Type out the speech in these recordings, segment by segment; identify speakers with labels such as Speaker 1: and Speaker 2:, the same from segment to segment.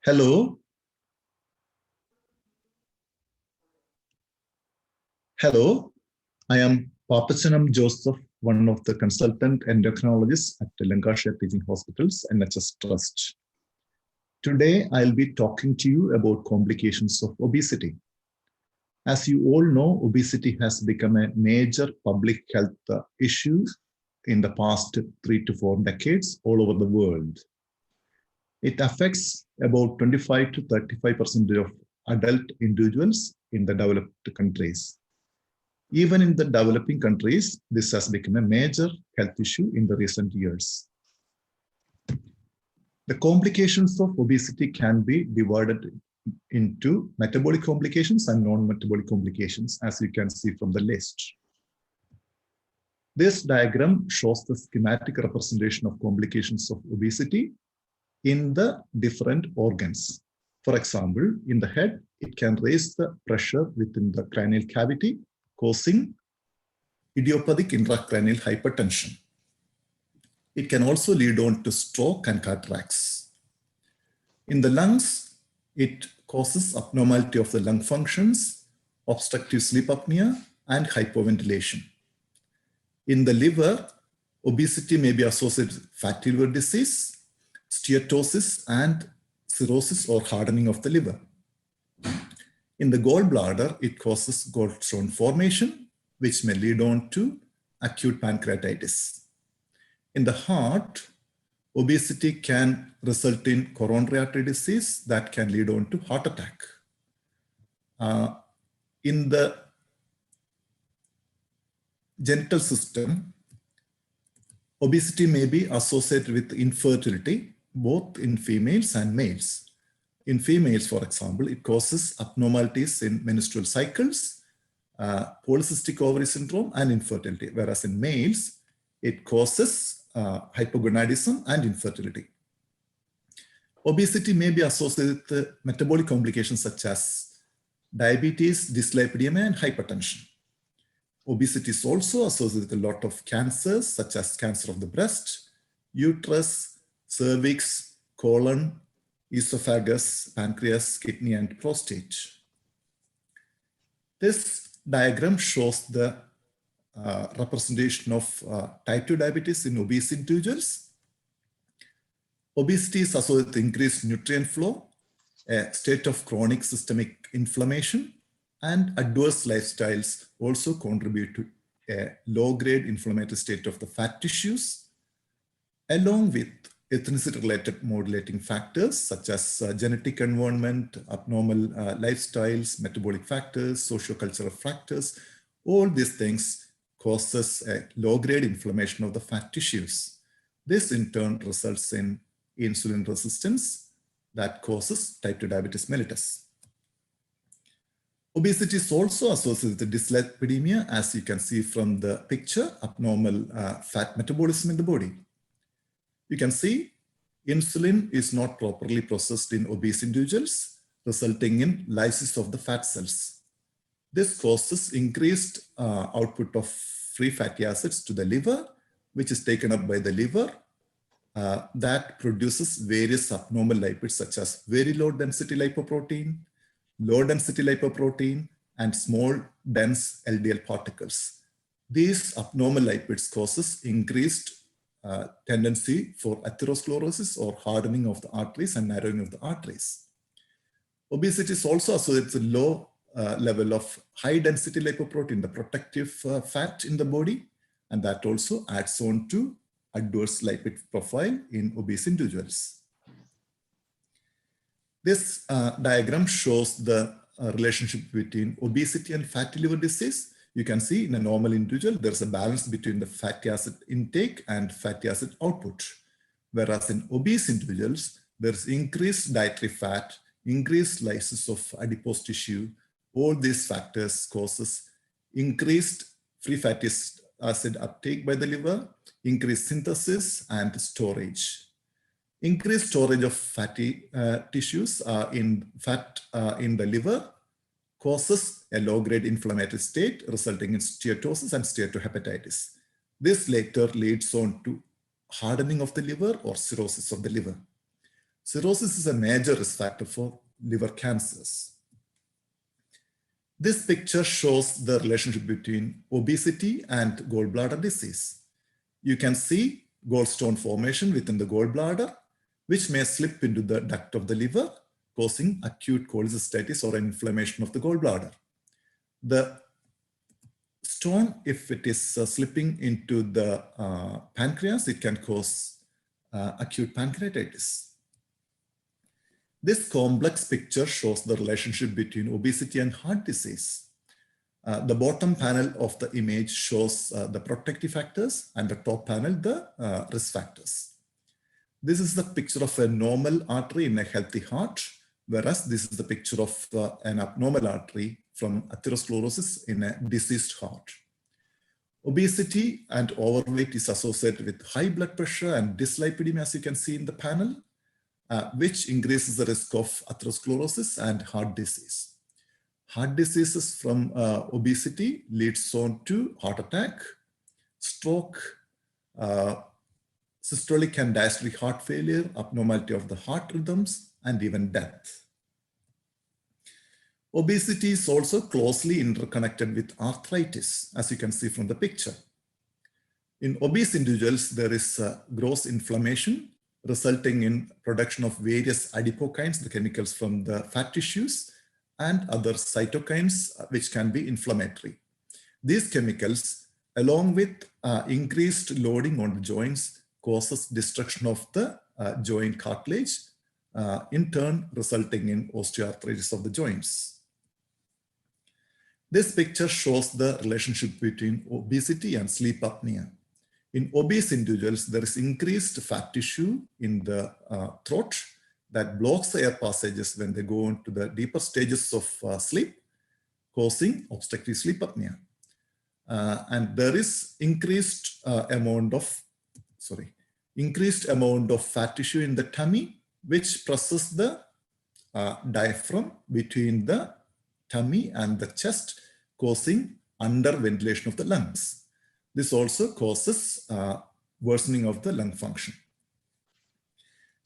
Speaker 1: Hello. Hello. I am Papachanam Joseph, one of the consultant endocrinologists at Lancashire Teaching Hospitals NHS Trust. Today, I'll be talking to you about complications of obesity. As you all know, obesity has become a major public health issue in the past 3 to 4 decades all over the world. It affects about 25 to 35% of adult individuals in the developed countries. Even in the developing countries, this has become a major health issue in the recent years. The complications of obesity can be divided into metabolic complications and non-metabolic complications, as you can see from the list. This diagram shows the schematic representation of complications of obesity in the different organs. For example, in the head, it can raise the pressure within the cranial cavity, causing idiopathic intracranial hypertension. It can also lead on to stroke and cataracts. In the lungs, it causes abnormality of the lung functions, obstructive sleep apnea, and hypoventilation. In the liver, obesity may be associated with fatty liver disease, steatosis, and cirrhosis or hardening of the liver. In the gallbladder, it causes gallstone formation, which may lead on to acute pancreatitis. In the heart, obesity can result in coronary artery disease that can lead on to heart attack. In the genital system, obesity may be associated with infertility, both in females and males. In females, for example, it causes abnormalities in menstrual cycles, polycystic ovary syndrome, and infertility, whereas in males, it causes hypogonadism and infertility. Obesity may be associated with metabolic complications such as diabetes, dyslipidemia, and hypertension. Obesity is also associated with a lot of cancers, such as cancer of the breast, uterus, cervix, colon, esophagus, pancreas, kidney, and prostate. This diagram shows the representation of type 2 diabetes in obese individuals. Obesity is associated with increased nutrient flow, a state of chronic systemic inflammation, and adverse lifestyles also contribute to a low-grade inflammatory state of the fat tissues, along with ethnicity-related modulating factors such as genetic environment, abnormal lifestyles, metabolic factors, socio-cultural factors. All these things causes a low-grade inflammation of the fat tissues. This in turn results in insulin resistance that causes type 2 diabetes mellitus. Obesity is also associated with dyslipidemia, as you can see from the picture, abnormal fat metabolism in the body. You can see insulin is not properly processed in obese individuals, resulting in lysis of the fat cells. This causes increased output of free fatty acids to the liver, which is taken up by the liver, that produces various abnormal lipids such as very low density lipoprotein, low density lipoprotein, and small dense LDL particles. These abnormal lipids causes increased tendency for atherosclerosis or hardening of the arteries and narrowing of the arteries. Obesity is also associated with low level of high density lipoprotein, the protective fat in the body, and that also adds on to adverse lipid profile in obese individuals. This diagram shows the relationship between obesity and fatty liver disease. You can see in a normal individual, there's a balance between the fatty acid intake and fatty acid output. Whereas in obese individuals, there's increased dietary fat, increased lysis of adipose tissue. All these factors causes increased free fatty acid uptake by the liver, increased synthesis and storage. Increased storage of fatty tissues in the liver causes a low-grade inflammatory state resulting in steatosis and steatohepatitis. This later leads on to hardening of the liver or cirrhosis of the liver. Cirrhosis is a major risk factor for liver cancers. This picture shows the relationship between obesity and gallbladder disease. You can see gallstone formation within the gallbladder, which may slip into the duct of the liver, causing acute cholecystitis or inflammation of the gallbladder. The stone, if it is slipping into the pancreas, it can cause acute pancreatitis. This complex picture shows the relationship between obesity and heart disease. The bottom panel of the image shows the protective factors and the top panel the risk factors. This is the picture of a normal artery in a healthy heart, whereas this is the picture of an abnormal artery from atherosclerosis in a diseased heart. Obesity and overweight is associated with high blood pressure and dyslipidemia, as you can see in the panel, which increases the risk of atherosclerosis and heart disease. Heart diseases from obesity leads on to heart attack, stroke, systolic and diastolic heart failure, abnormality of the heart rhythms, and even death. Obesity is also closely interconnected with arthritis, as you can see from the picture. In obese individuals, there is gross inflammation resulting in production of various adipokines, the chemicals from the fat tissues, and other cytokines, which can be inflammatory. These chemicals, along with increased loading on the joints, causes destruction of the joint cartilage, in turn resulting in osteoarthritis of the joints. This picture shows the relationship between obesity and sleep apnea. In obese individuals, there is increased fat tissue in the throat that blocks the air passages when they go into the deeper stages of sleep, causing obstructive sleep apnea. And there is increased amount of fat tissue in the tummy, which presses the diaphragm between the tummy and the chest, causing underventilation of the lungs. This also causes worsening of the lung function.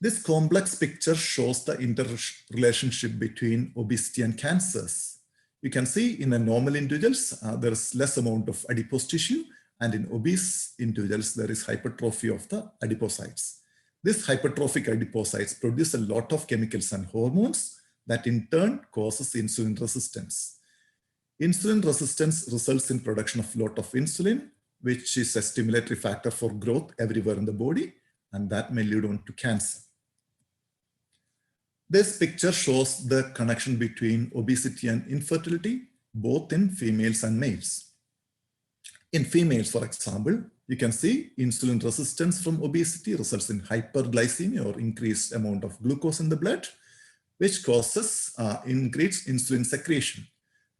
Speaker 1: This complex picture shows the interrelationship between obesity and cancers. You can see in a normal individuals, there is less amount of adipose tissue, and in obese individuals, there is hypertrophy of the adipocytes. This hypertrophic adipocytes produce a lot of chemicals and hormones that in turn causes insulin resistance. Insulin resistance results in production of a lot of insulin, which is a stimulatory factor for growth everywhere in the body, and that may lead on to cancer. This picture shows the connection between obesity and infertility, both in females and males. In females, for example, you can see insulin resistance from obesity results in hyperglycemia or increased amount of glucose in the blood, which causes increased insulin secretion.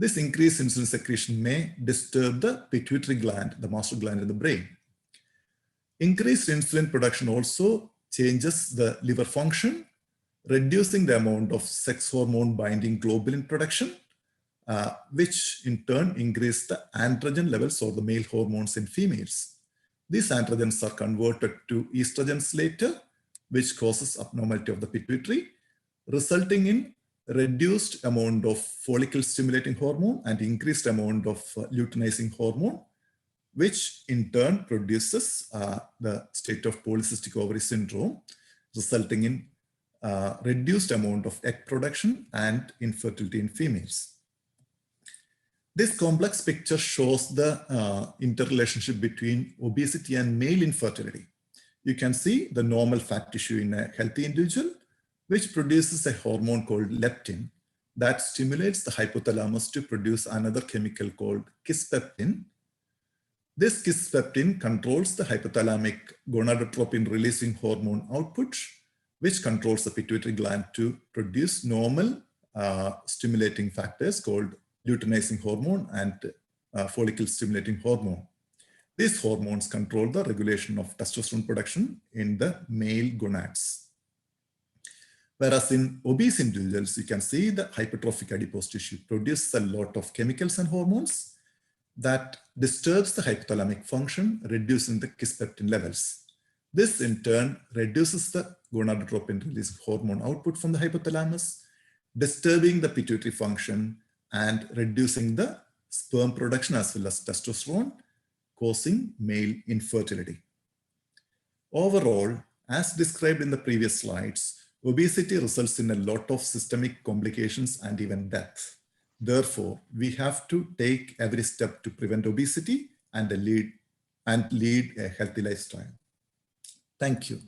Speaker 1: This increased insulin secretion may disturb the pituitary gland, the master gland in the brain. Increased insulin production also changes the liver function, reducing the amount of sex hormone binding globulin production, which in turn increase the androgen levels or the male hormones in females. These androgens are converted to estrogens later, which causes abnormality of the pituitary, resulting in reduced amount of follicle stimulating hormone and increased amount of luteinizing hormone, which in turn produces the state of polycystic ovary syndrome, resulting in reduced amount of egg production and infertility in females. This complex picture shows the interrelationship between obesity and male infertility. You can see the normal fat tissue in a healthy individual, which produces a hormone called leptin that stimulates the hypothalamus to produce another chemical called kisspeptin. This kisspeptin controls the hypothalamic gonadotropin releasing hormone output, which controls the pituitary gland to produce normal stimulating factors called luteinizing hormone and follicle stimulating hormone. These hormones control the regulation of testosterone production in the male gonads. Whereas in obese individuals, you can see the hypertrophic adipose tissue produces a lot of chemicals and hormones that disturbs the hypothalamic function, reducing the kisspeptin levels. This in turn reduces the gonadotropin release hormone output from the hypothalamus, disturbing the pituitary function and reducing the sperm production as well as testosterone, causing male infertility. Overall, as described in the previous slides, obesity results in a lot of systemic complications and even death. Therefore, we have to take every step to prevent obesity and lead a healthy lifestyle. Thank you.